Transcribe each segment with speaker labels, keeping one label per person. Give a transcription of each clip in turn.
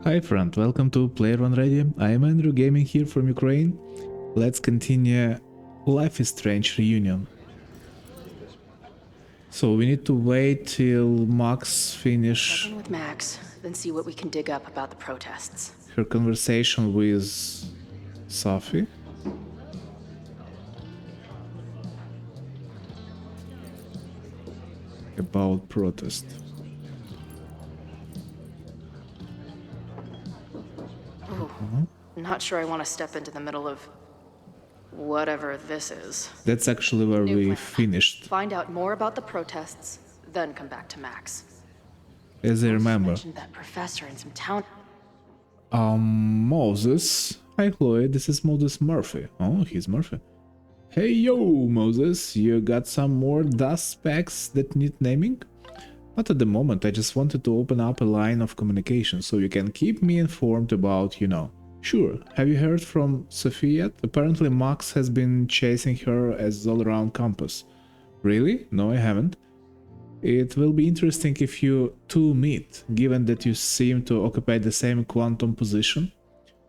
Speaker 1: Hi friend, welcome to Player One Radio. I am Andrew Gaming here from Ukraine. Let's continue Life is Strange reunion. So we need to wait till Max finish
Speaker 2: Check in with Max, then see what we can dig up about the protests.
Speaker 1: her conversation with Safi. About protest.
Speaker 2: Ooh, not sure I want to step into the middle of whatever this is.
Speaker 1: That's actually where
Speaker 2: New
Speaker 1: we
Speaker 2: plan.
Speaker 1: finished,
Speaker 2: Find out more about the protests, then come back to Max.
Speaker 1: as I remember.
Speaker 2: Mentioned that professor in some town.
Speaker 1: Moses. Hi Chloe, this is Moses Murphy. Oh, he's Murphy. Hey yo, Moses, you got some more dust specks that need naming? Not at the moment, I just wanted to open up a line of communication so you can keep me informed about, Sure, have you heard from Safi yet? Apparently Max has been chasing her as all-around compass. Really? No, I haven't. It will be interesting if you two meet, given that you seem to occupy the same quantum position.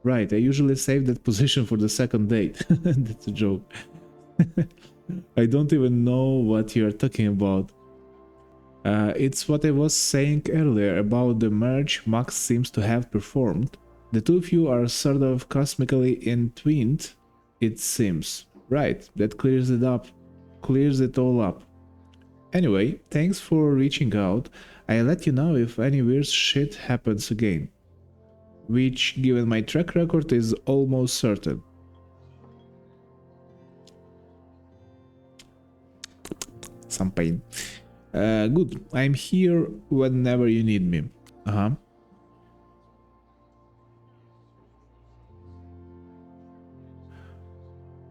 Speaker 1: Right, I usually save that position for the second date. That's a joke. I don't even know what you're talking about. It's what I was saying earlier about the merge Max seems to have performed. The two of you are sort of cosmically entwined, it seems. Right, that clears it up. Clears it all up. Anyway, thanks for reaching out. I'll let you know if any weird shit happens again. Which, given my track record, is almost certain. Some pain. Good. I'm here whenever you need me.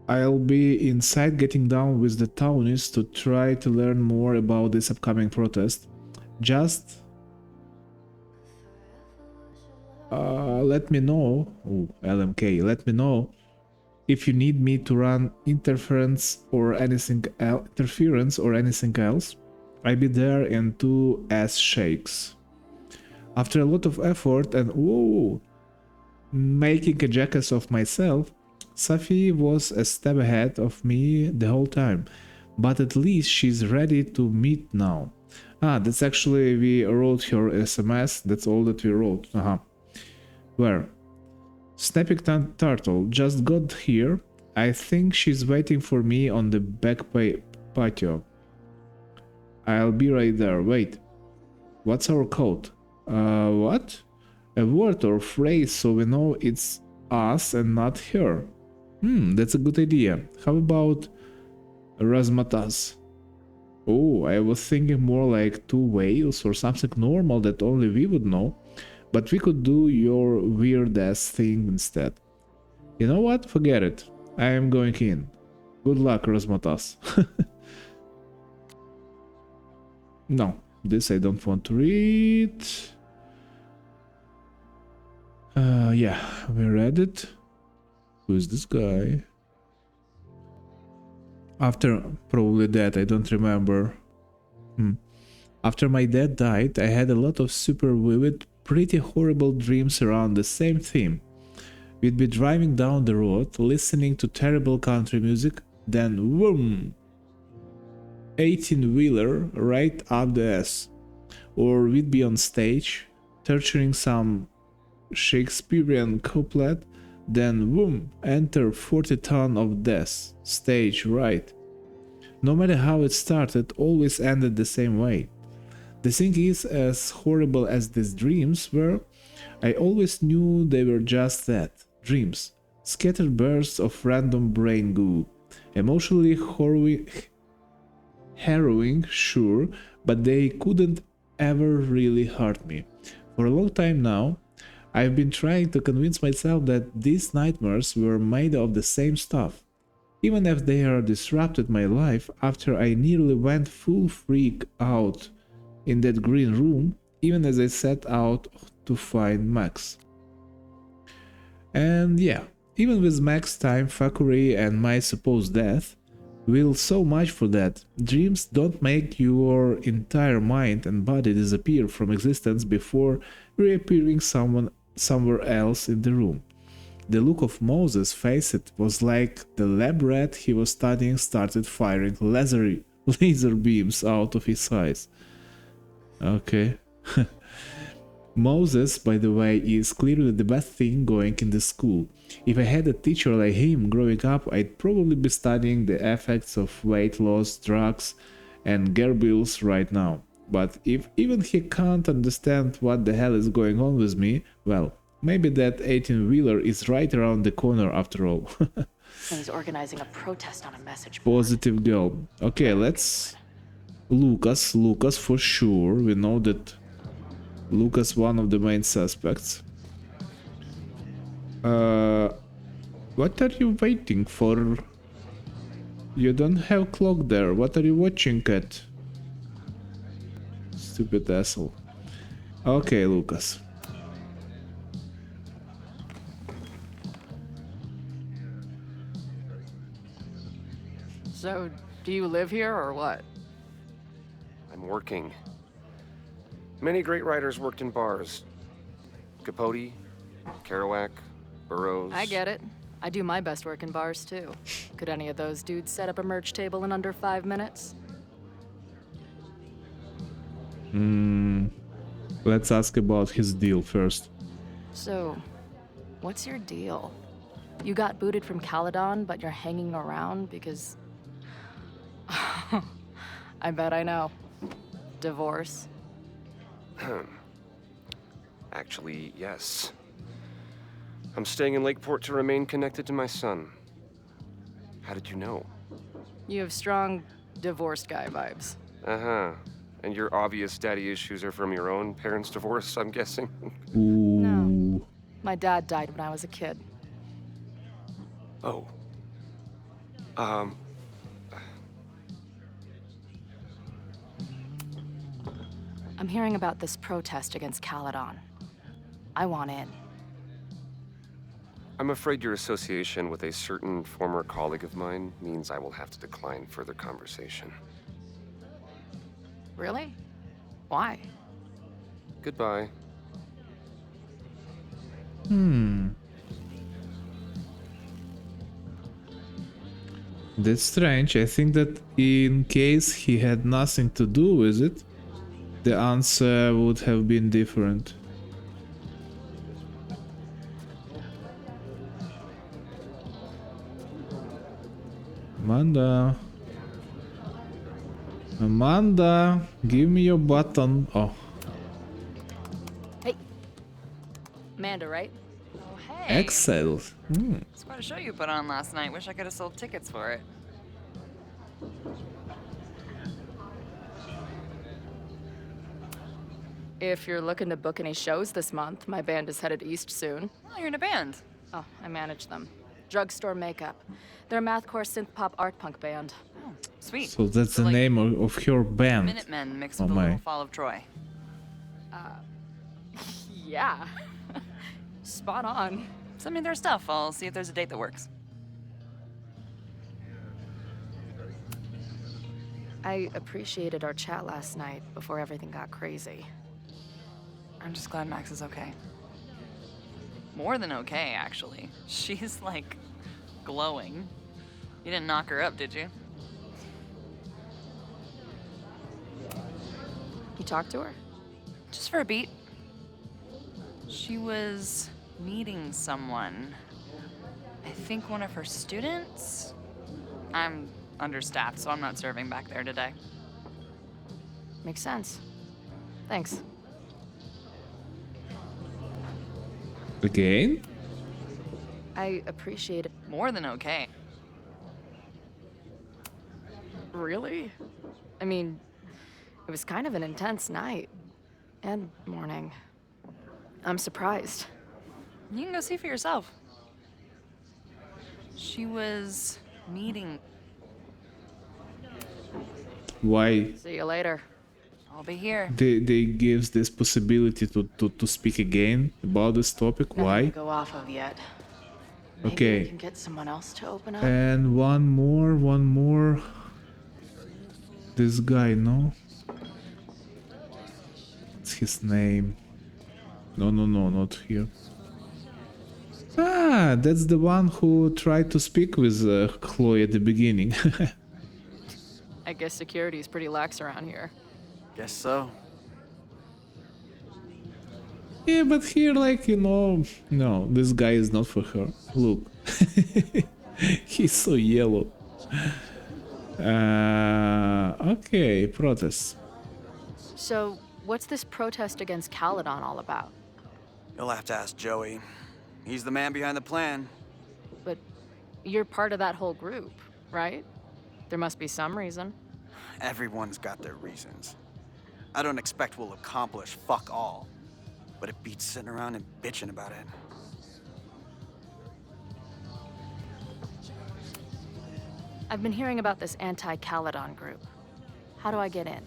Speaker 1: I'll be inside getting down with the townies to try to learn more about this upcoming protest. Just let me know, LMK, let me know if you need me to run interference or anything else. I'll be there in 2 ass shakes. After a lot of effort and making a jackass of myself, Safi was a step ahead of me the whole time, but at least she's ready to meet now. That's actually, we wrote her SMS, that's all that we wrote. Where? Snapping Turtle just got here. I think she's waiting for me on the back patio. I'll be right there. Wait, what's our code? What? A word or phrase so we know it's us and not her. That's a good idea. How about Razmatas? Oh, I was thinking more like 2 whales or something normal that only we would know, but we could do your weird ass thing instead. You know what? Forget it. I am going in. Good luck, Razmatas. No, this I don't want to read. Yeah, we read it. Who is this guy? After probably that, I don't remember. After my dad died, I had a lot of super vivid, pretty horrible dreams around the same theme. We'd be driving down the road, listening to terrible country music, then boom! 18-wheeler right up the ass. Or we'd be on stage, torturing some Shakespearean couplet, then boom, enter 40-ton of death, stage right. No matter how it started, always ended the same way. The thing is, as horrible as these dreams were, I always knew they were just that, dreams, scattered bursts of random brain goo, emotionally harrowing, sure, but they couldn't ever really hurt me. For a long time now, I've been trying to convince myself that these nightmares were made of the same stuff, even if they are disrupted my life after I nearly went full freak out in that green room, even as I set out to find Max. And yeah, even with Max time fuckery and my supposed death, will so much for that. Dreams don't make your entire mind and body disappear from existence before reappearing somewhere else in the room. The look of Moses' face it was like the lab rat he was studying started firing laser beams out of his eyes. Okay. Moses, by the way, is clearly the best thing going in the school. If I had a teacher like him growing up, I'd probably be studying the effects of weight loss, drugs, and gerbills right now. But if even he can't understand what the hell is going on with me, well, maybe that 18-wheeler is right around the corner after all.
Speaker 2: He's organizing a protest on a message board.
Speaker 1: Positive girl. Okay, let's... Lucas for sure. We know that Lucas one of the main suspects. What are you waiting for? You don't have clock there. What are you watching at? Stupid asshole. Okay, Lucas.
Speaker 2: So, do you live here or what?
Speaker 3: I'm working. Many great writers worked in bars. Capote, Kerouac, Burroughs.
Speaker 2: I get it. I do my best work in bars too. Could any of those dudes set up a merch table in under 5 minutes?
Speaker 1: Let's ask about his deal first.
Speaker 2: So, what's your deal? You got booted from Caledon, but you're hanging around because... I bet I know. Divorce.
Speaker 3: Actually, yes. I'm staying in Lakeport to remain connected to my son. How did you know?
Speaker 2: You have strong divorced guy vibes.
Speaker 3: Uh-huh. And your obvious daddy issues are from your own parents' divorce, I'm guessing?
Speaker 1: Ooh.
Speaker 2: No. My dad died when I was a kid.
Speaker 3: Oh.
Speaker 2: I'm hearing about this protest against Caledon. I want in.
Speaker 3: I'm afraid your association with a certain former colleague of mine means I will have to decline further conversation.
Speaker 2: Really? Why?
Speaker 3: Goodbye.
Speaker 1: That's strange. I think that in case he had nothing to do with it, the answer would have been different. Amanda, give me your button. Oh,
Speaker 2: Hey. Amanda, right?
Speaker 4: Oh, hey.
Speaker 1: Excel.
Speaker 4: It's quite a show you put on last night. Wish I could have sold tickets for it.
Speaker 2: If you're looking to book any shows this month, my band is headed east soon.
Speaker 4: Oh, you're in a band.
Speaker 2: Oh, I manage them. Drugstore Makeup. They're a mathcore synth-pop art punk band.
Speaker 4: Oh, sweet.
Speaker 1: So that's the
Speaker 4: like
Speaker 1: name of your band.
Speaker 4: Minutemen mixed
Speaker 1: Oh
Speaker 4: with a
Speaker 1: my.
Speaker 4: little Fall of Troy.
Speaker 2: Yeah. Spot on.
Speaker 4: Send me their stuff. I'll see if there's a date that works.
Speaker 2: I appreciated our chat last night before everything got crazy.
Speaker 4: I'm just glad Max is okay. More than okay, actually. She's, like, glowing. You didn't knock her up, did you?
Speaker 2: You talked to her?
Speaker 4: Just for a beat. She was meeting someone. I think one of her students? I'm understaffed, so I'm not serving back there today.
Speaker 2: Makes sense. Thanks.
Speaker 1: Again?
Speaker 2: I appreciate it.
Speaker 4: More than okay.
Speaker 2: Really? I mean, it was kind of an intense night. And morning. I'm surprised.
Speaker 4: You can go see for yourself. She was meeting.
Speaker 1: Why
Speaker 2: See you later.
Speaker 4: I'll be here.
Speaker 1: they gives this possibility to speak again about this topic?
Speaker 2: Nothing
Speaker 1: Why?
Speaker 2: to go off of yet. Maybe
Speaker 1: Okay.
Speaker 2: we can get someone else to open up.
Speaker 1: And one more. This guy, no? What's his name? No, no, no, not here. Ah, that's the one who tried to speak with Chloe at the beginning.
Speaker 2: I guess security is pretty lax around here.
Speaker 5: Guess so.
Speaker 1: Yeah, but here, like, you know, no, this guy is not for her. Look. He's so yellow. Okay, protest.
Speaker 2: So, what's this protest against Caledon all about?
Speaker 5: You'll have to ask Joey. He's the man behind the plan.
Speaker 2: But you're part of that whole group, right? There must be some reason.
Speaker 5: Everyone's got their reasons. I don't expect we'll accomplish fuck all, but it beats sitting around and bitching about it.
Speaker 2: I've been hearing about this anti-Caledon group. How do I get in?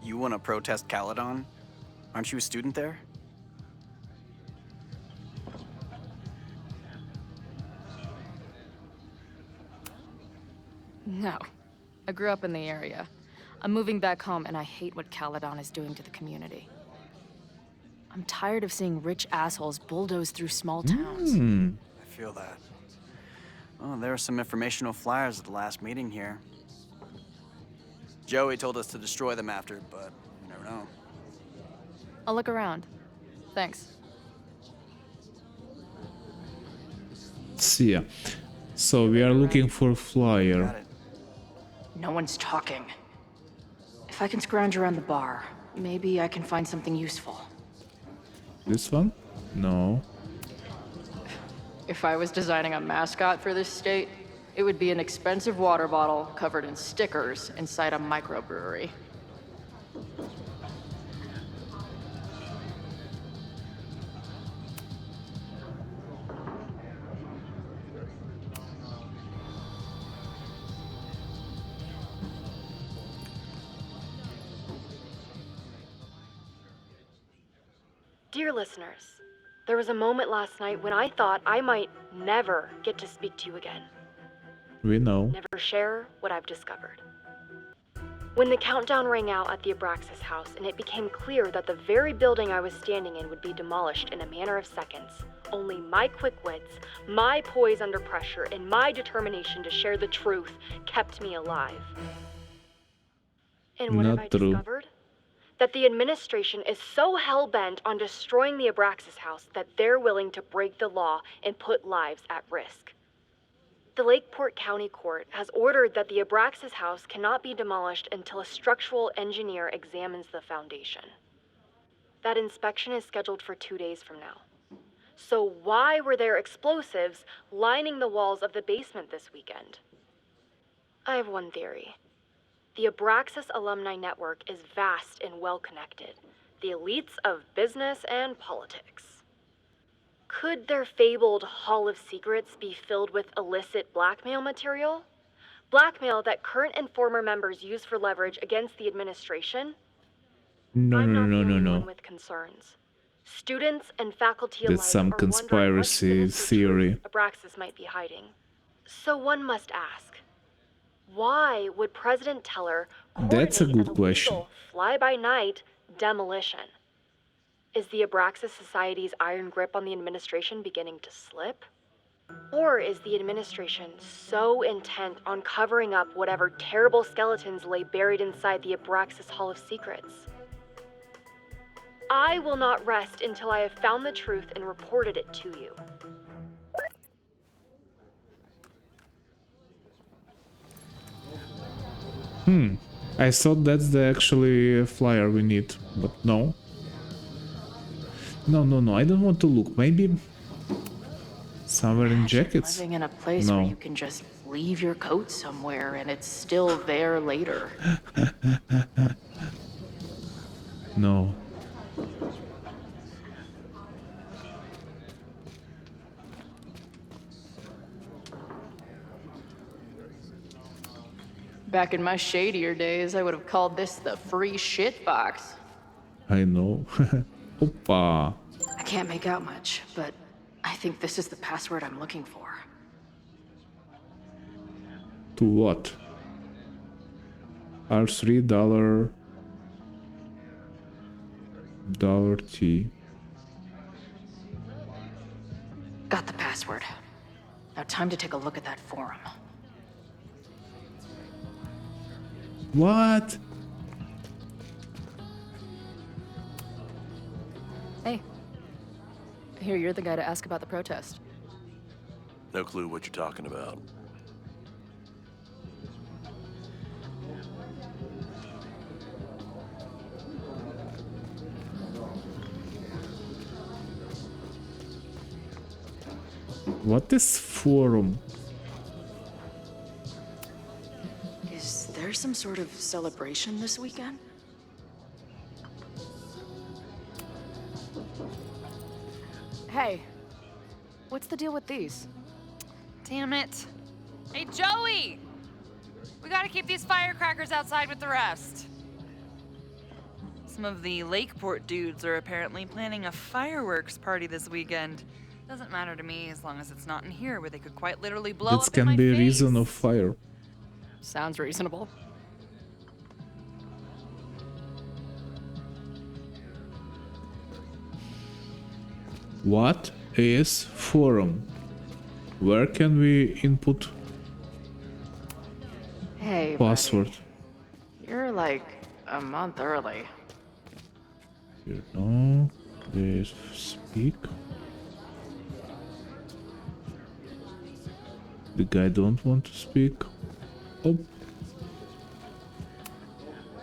Speaker 5: You want to protest Caledon? Aren't you a student there?
Speaker 2: No. I grew up in the area. I'm moving back home, and I hate what Caledon is doing to the community. I'm tired of seeing rich assholes bulldoze through small towns.
Speaker 5: I feel that. Oh, there were some informational flyers at the last meeting here. Joey told us to destroy them after, but you never know.
Speaker 2: I'll look around. Thanks.
Speaker 1: See ya. So we are looking for flyer.
Speaker 5: Got it.
Speaker 2: No one's talking. If I can scrounge around the bar, maybe I can find something useful.
Speaker 1: This one? No.
Speaker 2: If I was designing a mascot for this state, it would be an expensive water bottle covered in stickers inside a microbrewery.
Speaker 6: Dear listeners, there was a moment last night when I thought I might never get to speak to you again.
Speaker 1: We know.
Speaker 6: Never share what I've discovered. When the countdown rang out at the Abraxas house and it became clear that the very building I was standing in would be demolished in a matter of seconds, only my quick wits, my poise under pressure, and my determination to share the truth kept me alive. And what have
Speaker 1: Not
Speaker 6: I
Speaker 1: true.
Speaker 6: discovered? That the administration is so hell-bent on destroying the Abraxas house that they're willing to break the law and put lives at risk. The Lakeport County Court has ordered that the Abraxas house cannot be demolished until a structural engineer examines the foundation. That inspection is scheduled for 2 days from now. So why were there explosives lining the walls of the basement this weekend? I have one theory. The Abraxas alumni network is vast and well-connected, the elites of business and politics. Could their fabled Hall of Secrets be filled with illicit blackmail material? Blackmail that current and former members use for leverage against the administration?
Speaker 1: No,
Speaker 6: I'm
Speaker 1: no,
Speaker 6: not
Speaker 1: no,
Speaker 6: the
Speaker 1: no,
Speaker 6: only
Speaker 1: no.
Speaker 6: one with concerns. Students and faculty
Speaker 1: That's
Speaker 6: alike
Speaker 1: some
Speaker 6: are wondering what
Speaker 1: conspiracy
Speaker 6: sinister
Speaker 1: theory.
Speaker 6: truth Abraxas might be hiding. So one must ask, why would President Teller
Speaker 1: That's a
Speaker 6: coordinate
Speaker 1: good
Speaker 6: an
Speaker 1: question.
Speaker 6: illegal, fly-by-night demolition? Is the Abraxas Society's iron grip on the administration beginning to slip? Or is the administration so intent on covering up whatever terrible skeletons lay buried inside the Abraxas Hall of Secrets? I will not rest until I have found the truth and reported it to you.
Speaker 1: I thought that's the actually flyer we need, but no. No, no, no, I don't want to look. Maybe somewhere in jackets?
Speaker 2: Living in a place
Speaker 1: No.
Speaker 2: where you can just leave your coat somewhere and it's still there later.
Speaker 1: No.
Speaker 2: Back in my shadier days, I would have called this the free shit box.
Speaker 1: I know. Opa.
Speaker 2: I can't make out much, but I think this is the password I'm looking for.
Speaker 1: To what? $3 $T.
Speaker 2: Got the password. Now time to take a look at that forum.
Speaker 1: What?
Speaker 2: Hey. I hear you're the guy to ask about the protest.
Speaker 7: No clue what you're talking about.
Speaker 1: What is forum?
Speaker 2: Is there some sort of celebration this weekend? Hey, what's the deal with these?
Speaker 4: Damn it. Hey, Joey! We gotta keep these firecrackers outside with the rest. Some of the Lakeport dudes are apparently planning a fireworks party this weekend. Doesn't matter to me as long as it's not in here where they could quite literally blow
Speaker 1: That
Speaker 4: up in
Speaker 1: can
Speaker 4: my
Speaker 1: be a
Speaker 4: face.
Speaker 1: reason of fire.
Speaker 2: Sounds reasonable.
Speaker 1: What is forum? Where can we input
Speaker 2: Hey,
Speaker 1: password?
Speaker 2: buddy. You're like a month early.
Speaker 1: Here, no. Please speak. The guy don't want to speak. Oh,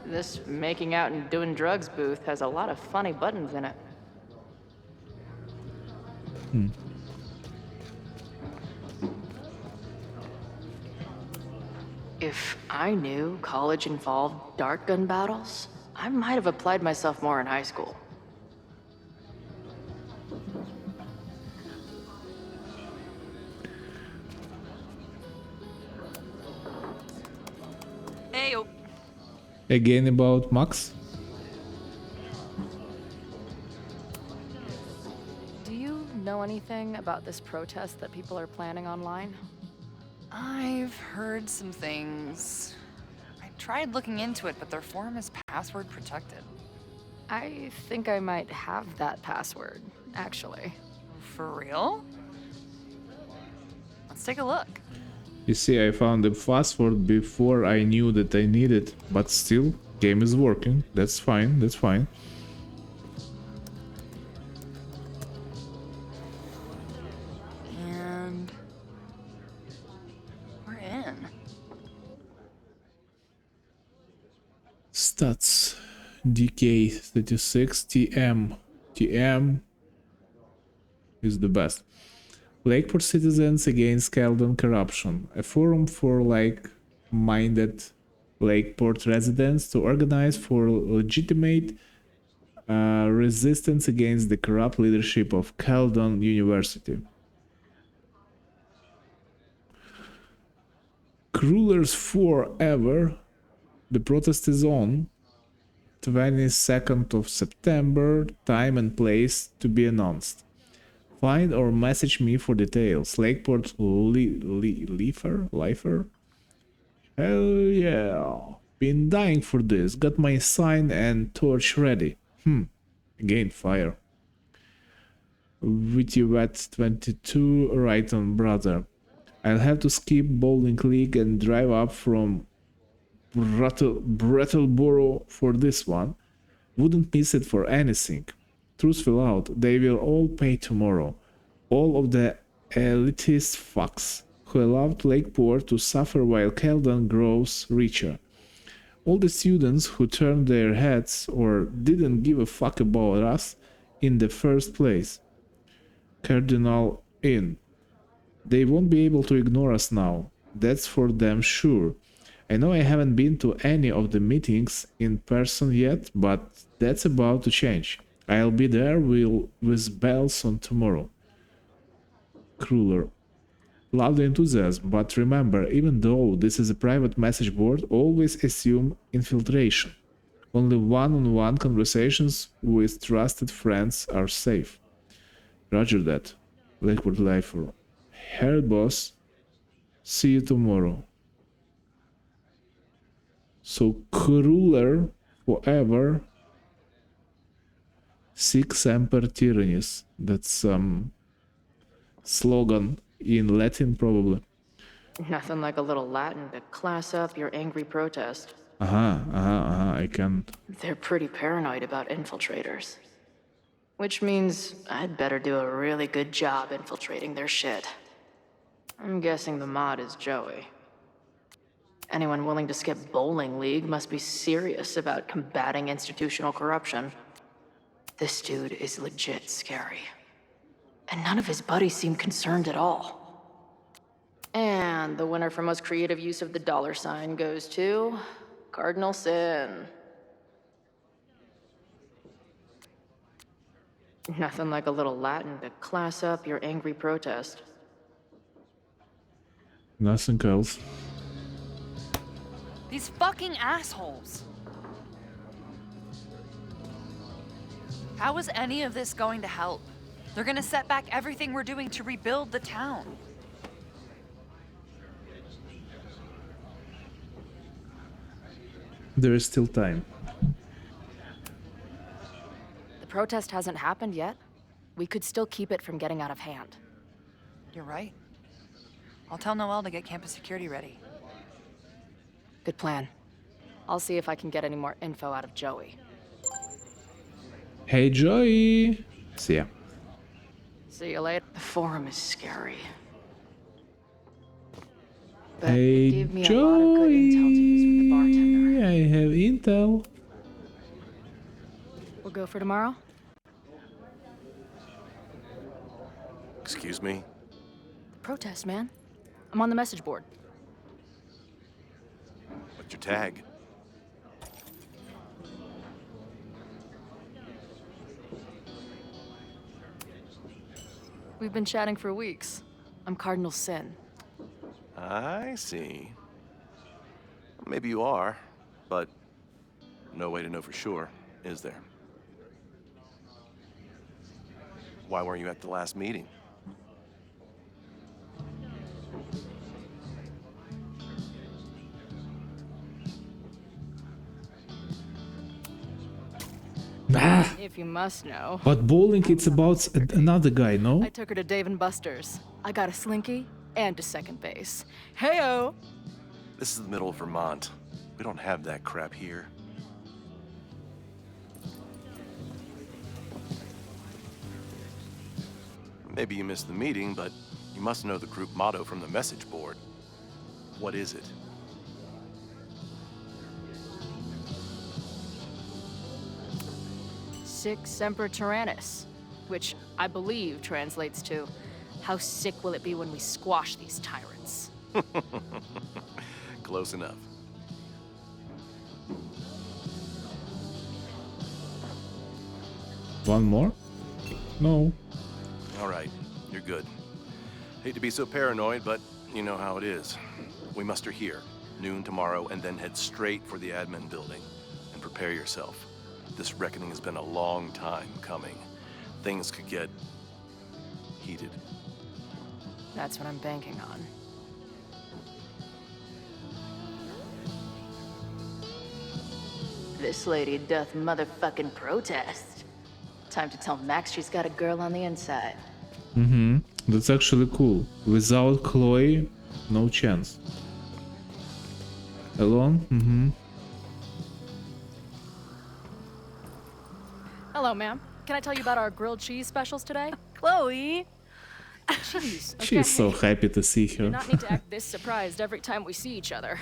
Speaker 2: This making out and doing drugs booth has a lot of funny buttons in it. If I knew college involved dart gun battles, I might have applied myself more in high school.
Speaker 4: Hey,
Speaker 1: again about Max?
Speaker 2: Do you know anything about this protest that people are planning online?
Speaker 4: I've heard some things. I tried looking into it, but their forum is password protected.
Speaker 2: I think I might have that password, actually.
Speaker 4: For real? Let's take a look.
Speaker 1: You see, I found the password before I knew that I need it, but still, game is working. That's fine, that's fine.
Speaker 4: And we're in.
Speaker 1: Stats. DK 36, TM. TM is the best. Lakeport Citizens Against Caledon Corruption. A forum for like-minded Lakeport residents to organize for legitimate resistance against the corrupt leadership of Caledon University. Crullers forever. The protest is on. 22nd of September. Time and place to be announced. Find or message me for details. Lakeport Lifer? Hell yeah. Been dying for this. Got my sign and torch ready. Again, fire. Witty Wet 22, right on, brother. I'll have to skip bowling league and drive up from Brattleboro for this one. Wouldn't miss it for anything. Truth will out, they will all pay tomorrow. All of the elitist fucks who allowed Lakeport to suffer while Caledon grows richer. All the students who turned their heads or didn't give a fuck about us in the first place. Cardinal in. They won't be able to ignore us now. That's for damn sure. I know I haven't been to any of the meetings in person yet, but that's about to change. I'll be there with bells on tomorrow. Cruller. Love the enthusiasm, but remember, even though this is a private message board, always assume infiltration. Only one-on-one conversations with trusted friends are safe. Roger that. Lakeport Lifer. Head boss. See you tomorrow. So Cruller forever. 6 Emperor Tyrannies. That's slogan in Latin, probably.
Speaker 2: Nothing like a little Latin to class up your angry protest.
Speaker 1: I can.
Speaker 2: They're pretty paranoid about infiltrators. Which means I'd better do a really good job infiltrating their shit. I'm guessing the mod is Joey. Anyone willing to skip bowling league must be serious about combating institutional corruption. This dude is legit scary. And none of his buddies seem concerned at all. And the winner for most creative use of the $sign goes to Cardinal Sin. Nothing like a little Latin to class up your angry protest.
Speaker 1: Nothing else.
Speaker 4: These fucking assholes. How is any of this going to help? They're gonna set back everything we're doing to rebuild the town.
Speaker 1: There is still time.
Speaker 2: The protest hasn't happened yet. We could still keep it from getting out of hand.
Speaker 4: You're right. I'll tell Noelle to get campus security ready.
Speaker 2: Good plan. I'll see if I can get any more info out of Joey.
Speaker 1: Hey, Joey! See ya.
Speaker 2: See you later. The forum is scary. But
Speaker 1: Hey,
Speaker 2: it gave me a lot of good intel to use with the bartender.
Speaker 1: I have intel.
Speaker 2: We'll go for tomorrow?
Speaker 7: Excuse me?
Speaker 2: Protest, man. I'm on the message board.
Speaker 7: What's your tag?
Speaker 2: We've been chatting for weeks. I'm Cardinal Sin.
Speaker 7: I see. Maybe you are, but no way to know for sure, is there? Why weren't you at the last meeting?
Speaker 1: Ah,
Speaker 2: If you must know.
Speaker 1: but bowling, it's about another guy, no?
Speaker 2: I took her to Dave & Buster's. I got a slinky and to second base. Heyo!
Speaker 7: This is the middle of Vermont. We don't have that crap here. Maybe you missed the meeting, but you must know the group motto from the message board. What is it?
Speaker 2: Sic semper tyrannis, which I believe translates to, how sick will it be when we squash these tyrants?
Speaker 7: Close enough.
Speaker 1: One more? No.
Speaker 7: All right, you're good. Hate to be so paranoid, but you know how it is. We muster here, noon tomorrow, and then head straight for the admin building. And prepare yourself. This reckoning has been a long time coming. Things could get heated.
Speaker 2: That's what I'm banking on. This lady doth motherfucking protest. Time to tell Max she's got a girl on the inside.
Speaker 1: Mm-hmm. That's actually cool. Without Chloe, no chance. Alone? Mm-hmm.
Speaker 2: Hello, ma'am. Can I tell you about our grilled cheese specials today?
Speaker 6: Chloe!
Speaker 2: Jeez, okay.
Speaker 1: She's so happy to see
Speaker 2: Do
Speaker 1: her.
Speaker 2: not need to act this surprised every time we see each other.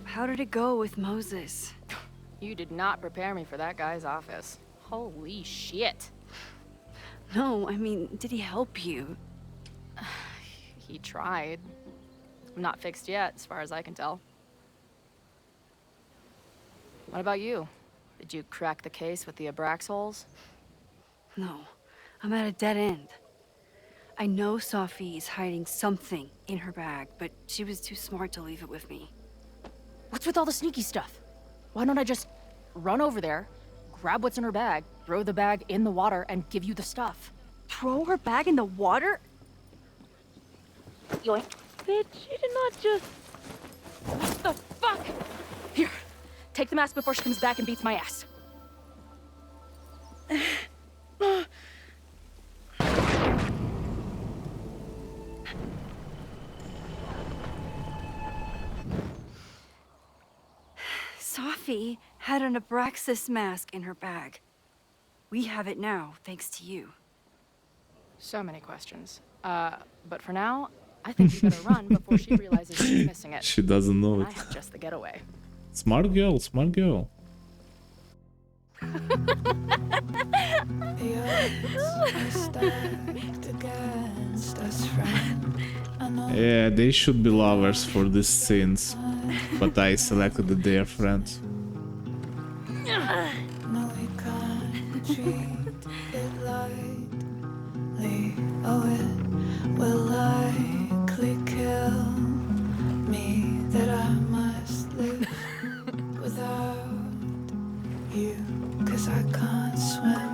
Speaker 6: How did it go with Moses?
Speaker 2: You did not prepare me for that guy's office. Holy shit.
Speaker 6: No, I mean, did he help you?
Speaker 2: He tried. I'm not fixed yet, as far as I can tell. What about you? Did you crack the case with the Abrax holes?
Speaker 6: No, I'm at a dead end. I know Safi is hiding something in her bag, but she was too smart to leave it with me.
Speaker 2: What's with all the sneaky stuff? Why don't I just run over there, grab what's in her bag, throw the bag in the water, and give you the stuff?
Speaker 6: Throw her bag in the water?
Speaker 2: Yoink.
Speaker 6: Bitch, you did not just...
Speaker 2: What the fuck? Here, take the mask before she comes back and beats my ass.
Speaker 8: Safi had an Abraxas mask in her bag. We have it now, thanks to you.
Speaker 2: So many questions. But for now, I think you better run before she realizes she's missing it.
Speaker 1: She doesn't know
Speaker 2: And
Speaker 1: it.
Speaker 2: I have just the getaway.
Speaker 1: Smart girl, smart girl. Yeah, they should be lovers for these scenes, but I selected that they are friends.
Speaker 9: No, we can't treat it lightly. Oh, it will likely kill me that I must live without you, 'cause I can't swim.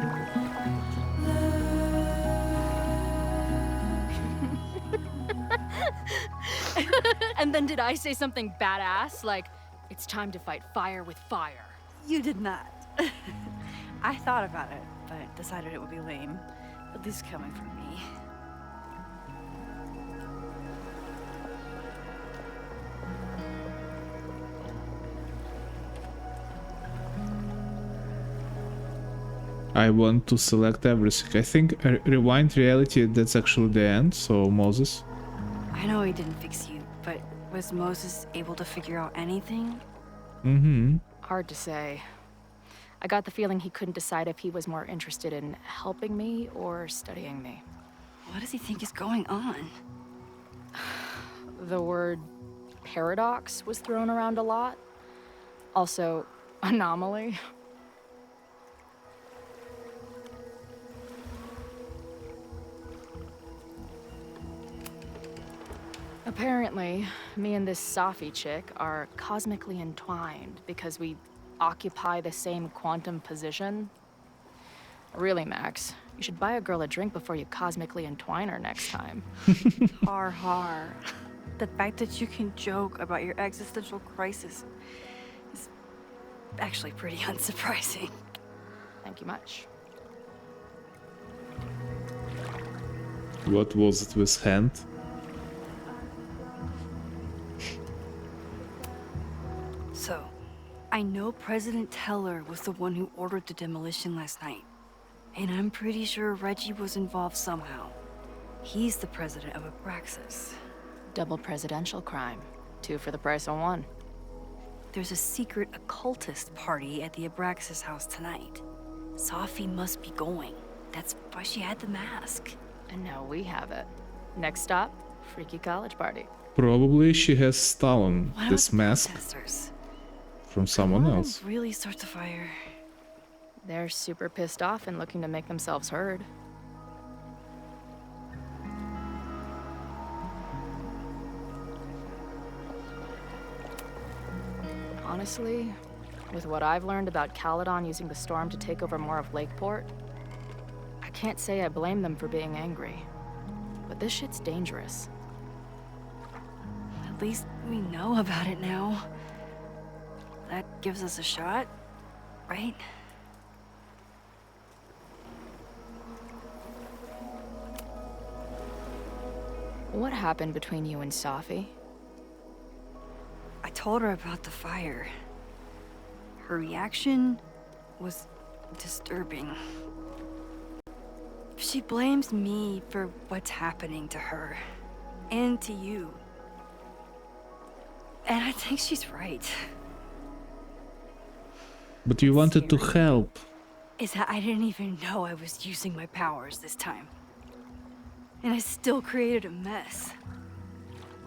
Speaker 2: And then did I say something badass? Like, it's time to fight fire with fire.
Speaker 8: You did not. I thought about it, but decided it would be lame. At least coming from me.
Speaker 1: I want to select everything. I think rewind reality, that's actually the end, so Moses.
Speaker 8: I know he didn't fix you, but was Moses able to figure out anything?
Speaker 1: Mm-hmm.
Speaker 2: Hard to say. I got the feeling he couldn't decide if he was more interested in helping me or studying me.
Speaker 8: What does he think is going on?
Speaker 2: The word paradox was thrown around a lot. Also, anomaly. Apparently, me and this Safi chick are cosmically entwined because we occupy the same quantum position. Really, Max, you should buy a girl a drink before you cosmically entwine her next time.
Speaker 8: Har har. The fact that you can joke about your existential crisis is actually pretty unsurprising.
Speaker 2: Thank you much.
Speaker 1: What was it with hand?
Speaker 8: So, I know President Teller was the one who ordered the demolition last night. And I'm pretty sure Reggie was involved somehow. He's the president of Abraxas.
Speaker 2: Double presidential crime. 2 for the price of 1.
Speaker 8: There's a secret occultist party at the Abraxas house tonight. Safi must be going. That's why she had the mask.
Speaker 2: And now we have it. Next stop, freaky college party.
Speaker 1: Probably she has stolen
Speaker 8: What
Speaker 1: this
Speaker 8: about the
Speaker 1: mask
Speaker 8: protesters?
Speaker 1: from someone
Speaker 8: One
Speaker 1: else.
Speaker 8: really starts a fire.
Speaker 2: They're super pissed off and looking to make themselves heard. Honestly, with what I've learned about Caledon using the storm to take over more of Lakeport, I can't say I blame them for being angry. But this shit's dangerous.
Speaker 8: At least we know about it now. That gives us a shot, right?
Speaker 2: What happened between you and Safi?
Speaker 8: I told her about the fire. Her reaction was disturbing. She blames me for what's happening to her. And to you. And I think she's right.
Speaker 1: But you wanted to help.
Speaker 8: Is that I didn't even know I was using my powers this time. And I still created a mess.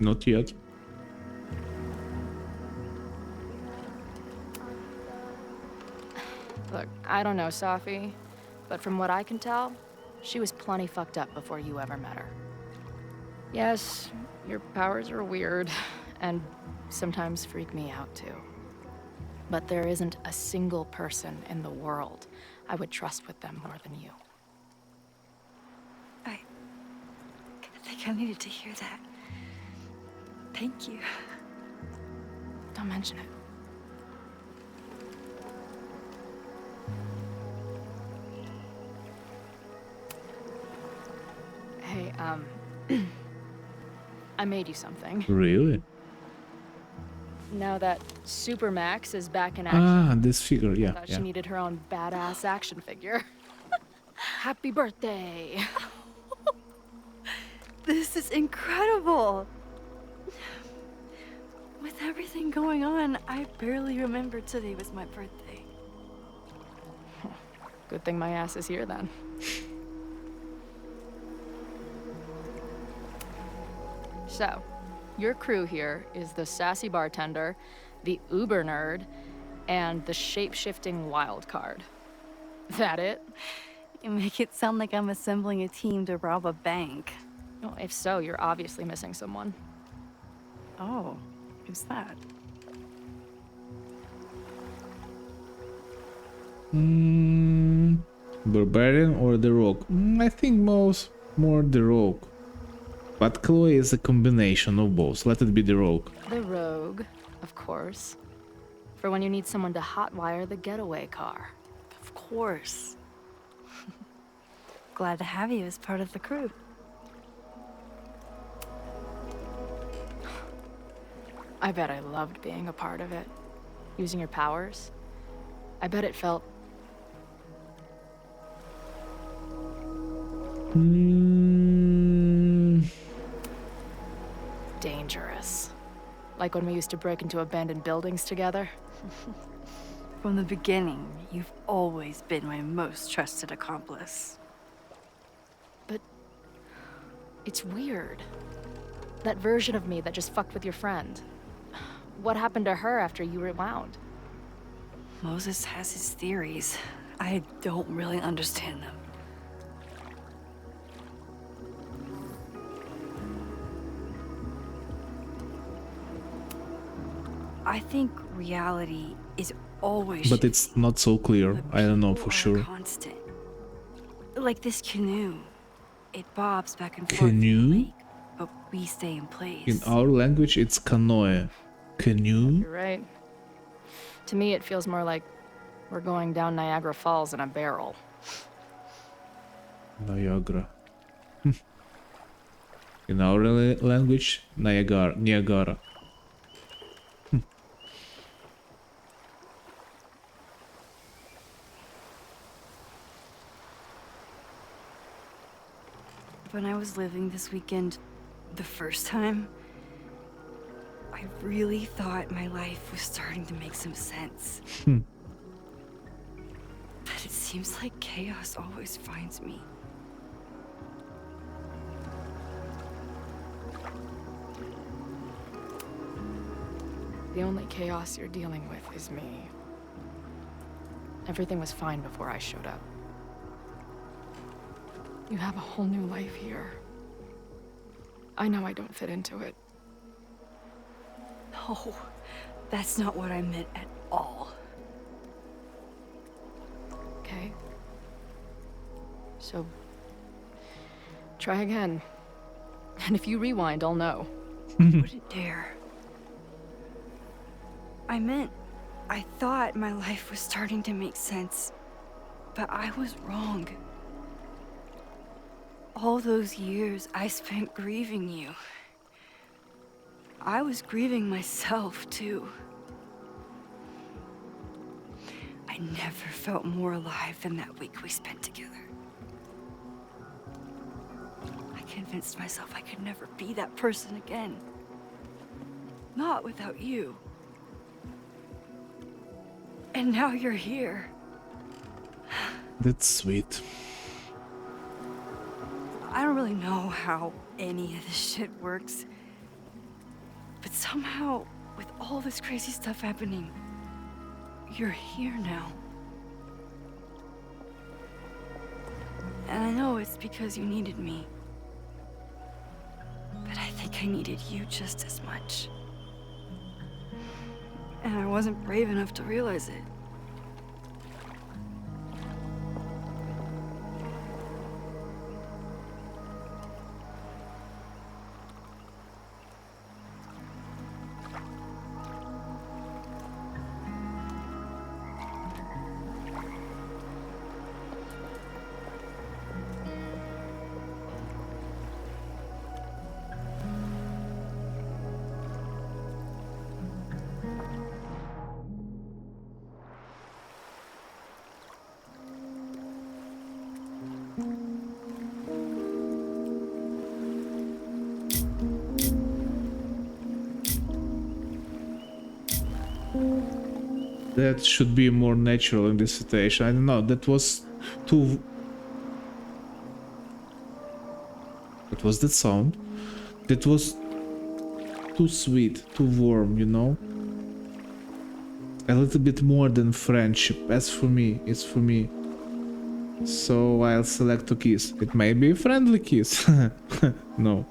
Speaker 1: Not yet.
Speaker 2: Look, I don't know Safi, but from what I can tell, she was plenty fucked up before you ever met her. Yes, your powers are weird, and sometimes freak me out too. But there isn't a single person in the world I would trust with them more than you.
Speaker 8: I think I needed to hear that. Thank you.
Speaker 2: Don't mention it. Hey, I made you something.
Speaker 1: Really?
Speaker 2: Now that Supermax is back in action,
Speaker 1: Ah, this figure, yeah,
Speaker 2: thought
Speaker 1: yeah.
Speaker 2: she needed her own badass action figure. Happy birthday!
Speaker 8: This is incredible! With everything going on, I barely remembered today was my birthday.
Speaker 2: Good thing my ass is here then. So, your crew here is the sassy bartender, the uber nerd, and the shape-shifting wild card. That it?
Speaker 8: You make it sound like I'm assembling a team to rob a bank.
Speaker 2: Well, if so, you're obviously missing someone.
Speaker 8: Oh, who's that?
Speaker 1: Barbarian or the Rogue? I think more the Rogue. But Chloe is a combination of both. Let it be the Rogue.
Speaker 2: The rogue, of course. For when you need someone to hotwire the getaway car.
Speaker 8: Of course. Glad to have you as part of the crew.
Speaker 2: I bet I loved being a part of it. Using your powers. I bet it felt dangerous. Like when we used to break into abandoned buildings together.
Speaker 8: From the beginning, you've always been my most trusted accomplice.
Speaker 2: But it's weird. That version of me that just fucked with your friend. What happened to her after you rewound?
Speaker 8: Moses has his theories. I don't really understand them. I think reality is always
Speaker 1: But it's not so clear.
Speaker 8: but
Speaker 1: I don't know
Speaker 8: people
Speaker 1: for
Speaker 8: are
Speaker 1: sure.
Speaker 8: Constant. Like this canoe. It bobs back and forth in
Speaker 1: Canoe?
Speaker 8: the lake, but we stay in place.
Speaker 1: In our language, it's canoe. Canoe?
Speaker 2: You're right. To me, it feels more like we're going down Niagara Falls in a barrel.
Speaker 1: Niagara. In our language, Niagara.
Speaker 8: When I was living this weekend, the first time, I really thought my life was starting to make some sense. But it seems like chaos always finds me.
Speaker 2: The only chaos you're dealing with is me. Everything was fine before I showed up. You have a whole new life here. I know I don't fit into it.
Speaker 8: No, that's not what I meant at all.
Speaker 2: Okay? So, try again. And if you rewind, I'll know.
Speaker 8: I wouldn't dare. I thought my life was starting to make sense, but I was wrong. All those years I spent grieving you. I was grieving myself, too. I never felt more alive than that week we spent together. I convinced myself I could never be that person again. Not without you. And now you're here.
Speaker 1: That's sweet.
Speaker 8: I don't really know how any of this shit works. But somehow, with all this crazy stuff happening, you're here now. And I know it's because you needed me. But I think I needed you just as much. And I wasn't brave enough to realize it.
Speaker 1: that should be more natural in this situation. I don't know, that was too... What was that sound? That was too sweet, too warm, you know? A little bit more than friendship. As for me, it's for me. So I'll select to kiss. It may be a friendly kiss. No.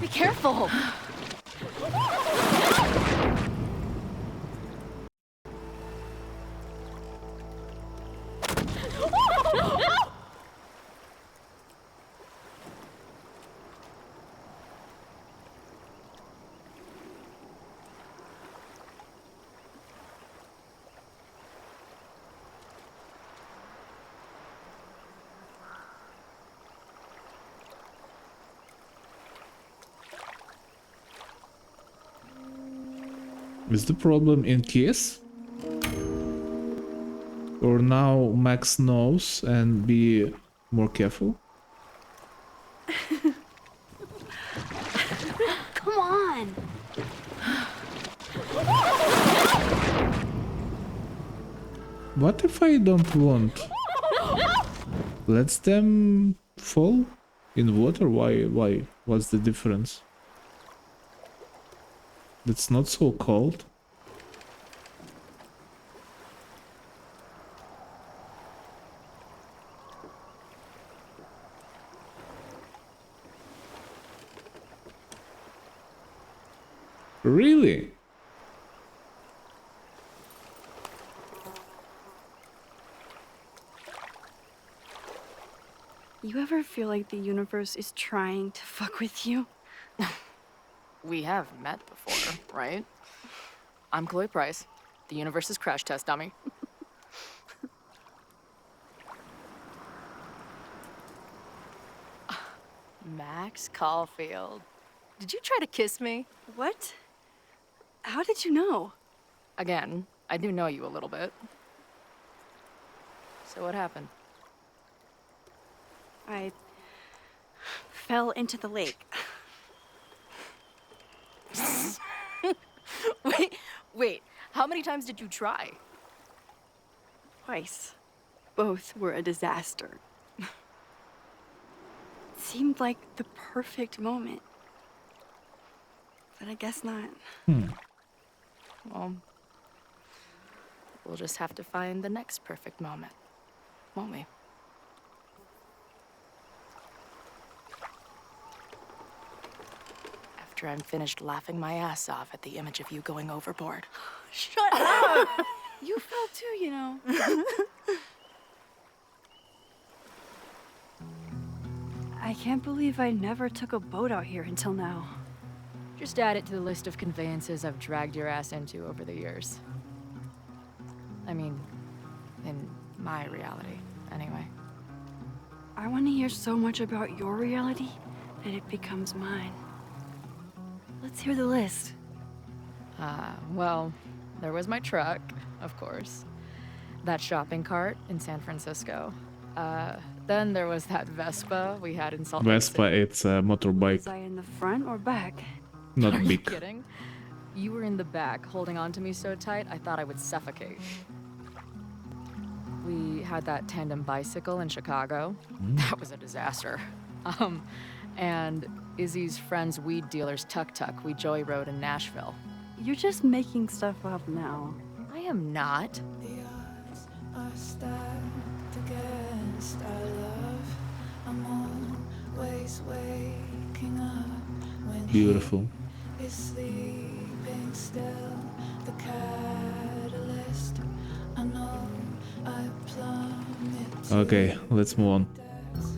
Speaker 8: Be careful!
Speaker 1: Is the problem in kiss? Or now Max knows and be more careful?
Speaker 8: Come on!
Speaker 1: What if I don't want? Let them fall in water? Why? What's the difference? It's not so cold. Really?
Speaker 8: You ever feel like the universe is trying to fuck with you?
Speaker 2: We have met before, right? I'm Chloe Price, the universe's crash test dummy. Max Caulfield. Did you try to kiss me?
Speaker 8: What? How did you know?
Speaker 2: Again, I do know you a little bit. So what happened?
Speaker 8: I fell into the lake.
Speaker 2: Wait, how many times did you try?
Speaker 8: Twice. Both were a disaster. It seemed like the perfect moment. But I guess not.
Speaker 2: Well, we'll just have to find the next perfect moment, won't we? After I'm finished laughing my ass off at the image of you going overboard.
Speaker 8: Shut up! You fell too, you know. I can't believe I never took a boat out here until now.
Speaker 2: Just add it to the list of conveyances I've dragged your ass into over the years. I mean, in my reality, anyway.
Speaker 8: I want to hear so much about your reality that it becomes mine. Let's hear the list.
Speaker 2: Well, there was my truck, of course. That shopping cart in San Francisco. Then there was that Vespa we had in Salt Lake
Speaker 1: Vespa,
Speaker 2: City.
Speaker 1: it's a motorbike,
Speaker 8: Was I in the front or back?
Speaker 1: not
Speaker 2: Are you
Speaker 1: big.
Speaker 2: kidding? You were in the back, holding on to me so tight, I thought I would suffocate. We had that tandem bicycle in Chicago. That was a disaster. And Izzy's friend's weed dealer's tuk-tuk we joy rode in Nashville.
Speaker 8: You're just making stuff up now.
Speaker 2: I am not.
Speaker 9: The odds are stacked against our love. I'm always waking up when
Speaker 1: Beautiful.
Speaker 9: he is sleeping still. The catalyst, I know I plummet to
Speaker 1: Okay, let's move on.
Speaker 9: depths.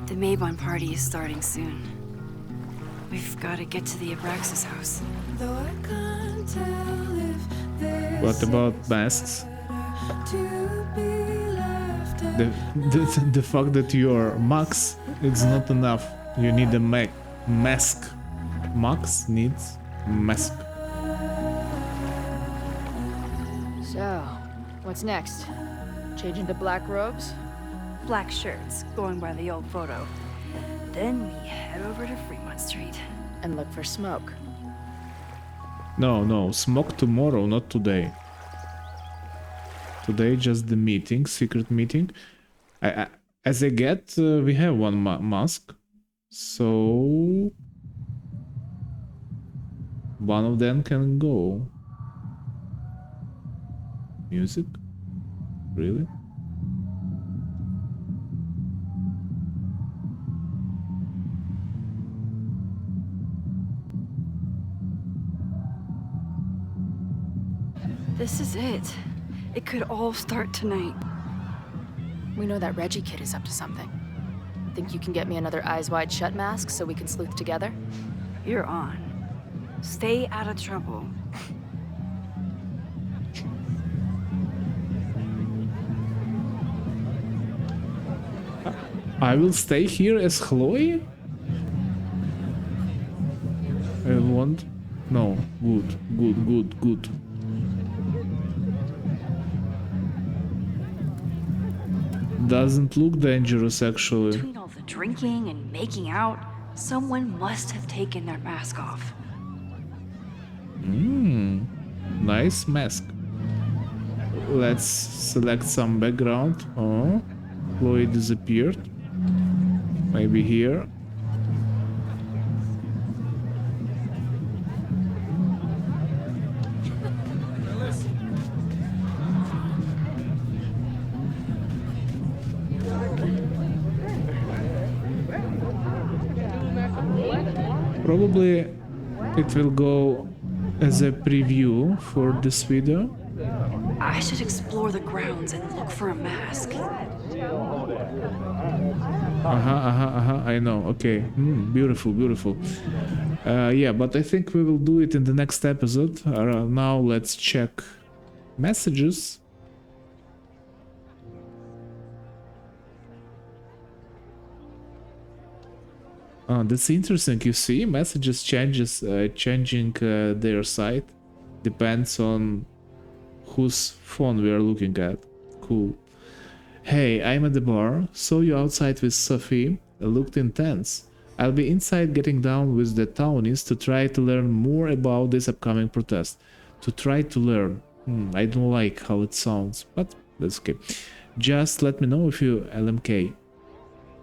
Speaker 8: The Maybon party is starting soon. We've got to get to the Abraxas house.
Speaker 9: Though I can't tell if this
Speaker 1: What about
Speaker 9: is
Speaker 1: masks?
Speaker 9: better to be left
Speaker 1: The fact that you're Max, it's not enough. You need a mask. Max needs mask.
Speaker 2: So, what's next? Change into black robes?
Speaker 8: Black shirts, going by the old photo. Then we head over to Fremont Street.
Speaker 2: And look for smoke.
Speaker 1: No, smoke tomorrow, not today. Today just the meeting, secret meeting. As I get, we have one mask. So... one of them can go. Music? Really?
Speaker 8: This is it. It could all start tonight.
Speaker 2: We know that Reggie kid is up to something. Think you can get me another Eyes Wide Shut mask so we can sleuth together?
Speaker 8: You're on. Stay out of trouble.
Speaker 1: I will stay here as Chloe? I want... No, good. Doesn't look dangerous, actually.
Speaker 8: Between all the drinking and making out, someone must have taken their mask off.
Speaker 1: Nice mask. Let's select some background. Oh, Chloe disappeared. Maybe here. Probably it will go as a preview for this video.
Speaker 8: I should explore the grounds and look for a mask.
Speaker 1: I know. Okay. Beautiful. Yeah, but I think we will do it in the next episode. Now let's check messages. That's interesting. You see, messages changing their site depends on whose phone we are looking at. Cool. Hey, I'm at the bar. Saw you outside with Safi. Looked intense. I'll be inside getting down with the townies to try to learn more about this upcoming protest. To try to learn. I don't like how it sounds, but that's okay. Just let me know if you LMK.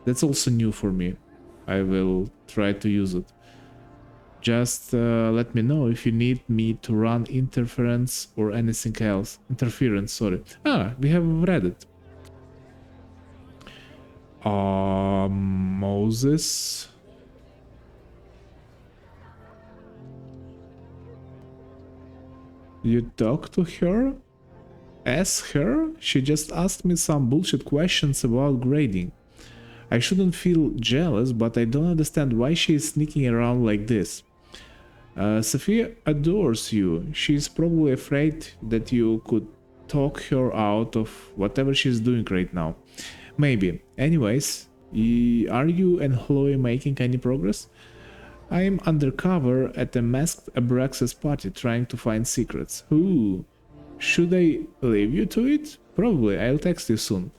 Speaker 1: That's also new for me. I will try to use it. Just let me know if you need me to run interference or anything else. Interference, sorry. We have read it. Moses. You talk to her? Ask her? She just asked me some bullshit questions about grading. I shouldn't feel jealous, but I don't understand why she is sneaking around like this. Sophia adores you. She's probably afraid that you could talk her out of whatever she's doing right now. Maybe. Anyways, are you and Chloe making any progress? I'm undercover at a masked Abraxas party trying to find secrets. Ooh. Should I leave you to it? Probably. I'll text you soon.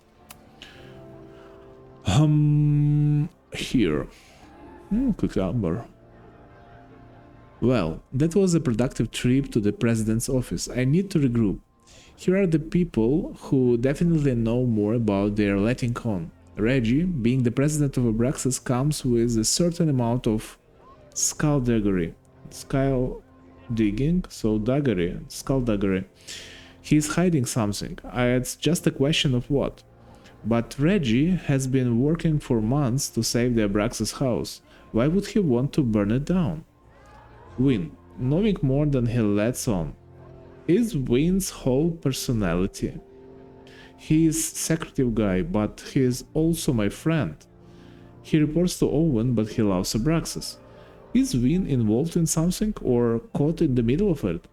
Speaker 1: Here. Cucumber. Well, that was a productive trip to the president's office. I need to regroup. Here are the people who definitely know more about their letting on. Reggie, being the president of Abraxas, comes with a certain amount of skullduggery. Skullduggery. He's hiding something. It's just a question of what. But Reggie has been working for months to save the Abraxas house. Why would he want to burn it down? Win, knowing more than he lets on, is Win's whole personality. He is secretive guy, but he is also my friend. He reports to Owen, but he loves Abraxas. Is Win involved in something or caught in the middle of it?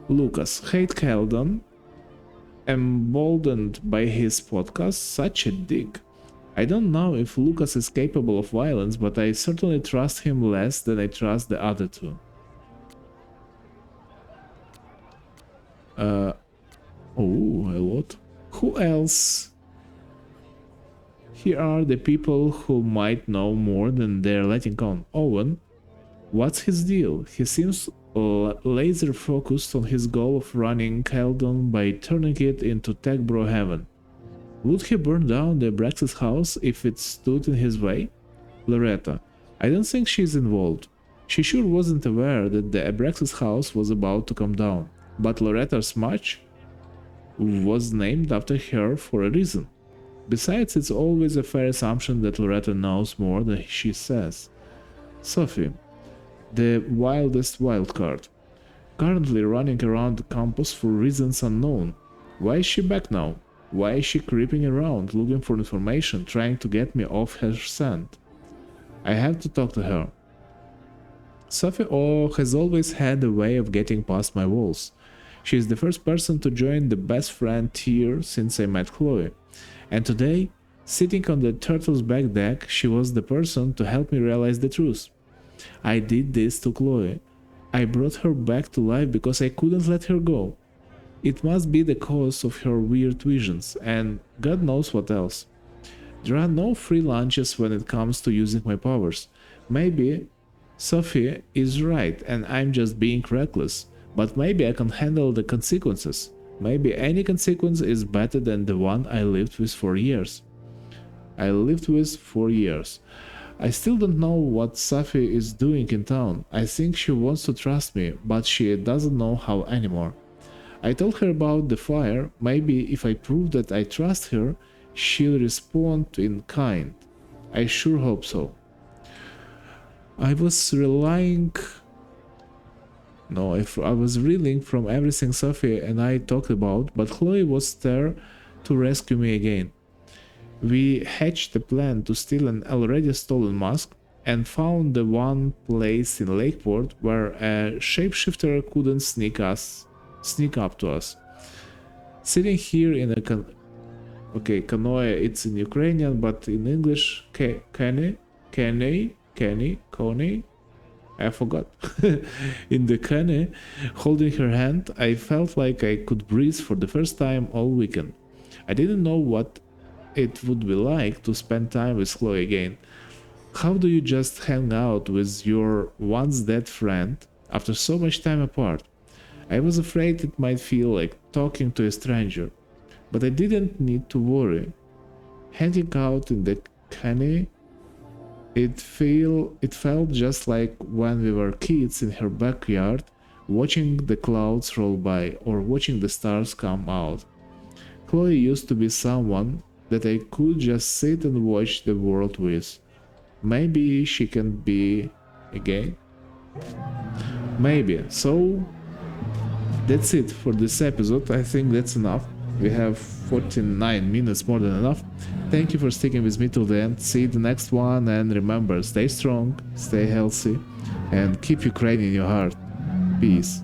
Speaker 1: Lucas, hate Keldon, emboldened by his podcast, such a dick. I don't know if Lucas is capable of violence, but I certainly trust him less than I trust the other two. Oh, a lot. Who else? Here are the people who might know more than they're letting on. Owen, what's his deal? He seems laser focused on his goal of running Keldon by turning it into tech bro heaven. Would he burn down the Abraxas house if it stood in his way? Loretta, I don't think she's involved. She sure wasn't aware that the Abraxas house was about to come down, but Loretta's match was named after her for a reason. Besides, it's always a fair assumption that Loretta knows more than she says. Safi, the wildest wildcard, currently running around the campus for reasons unknown. Why is she back now? Why is she creeping around, looking for information, trying to get me off her scent? I have to talk to her. Safi has always had a way of getting past my walls. She is the first person to join the best friend tier since I met Chloe. And today, sitting on the turtle's back deck, she was the person to help me realize the truth. I did this to Chloe. I brought her back to life because I couldn't let her go. It must be the cause of her weird visions, and God knows what else. There are no free lunches when it comes to using my powers. Maybe Sophie is right and I'm just being reckless, but maybe I can handle the consequences. Maybe any consequence is better than the one I lived with for years. I still don't know what Safi is doing in town. I think she wants to trust me, but she doesn't know how anymore. I told her about the fire. Maybe if I prove that I trust her, she'll respond in kind. I sure hope so. I was reeling from everything Safi and I talked about, but Chloe was there to rescue me again. We hatched a plan to steal an already stolen mask and found the one place in Lakeport where a shapeshifter couldn't sneak up to us. Sitting here in a canoe, it's in Ukrainian, but in English, Kone, I forgot. In the canoe, holding her hand, I felt like I could breathe for the first time all weekend. I didn't know what it would be like to spend time with Chloe again. How do you just hang out with your once dead friend after so much time apart? I was afraid it might feel like talking to a stranger, but I didn't need to worry. Hanging out in the canoe, it felt just like when we were kids in her backyard, watching the clouds roll by or watching the stars come out. Chloe used to be someone that I could just sit and watch the world with. Maybe she can be again? Maybe. So that's it for this episode. I think that's enough. We have 49 minutes, more than enough. Thank you for sticking with me till the end. See you the next one, and remember, stay strong, stay healthy, and keep Ukraine in your heart. Peace.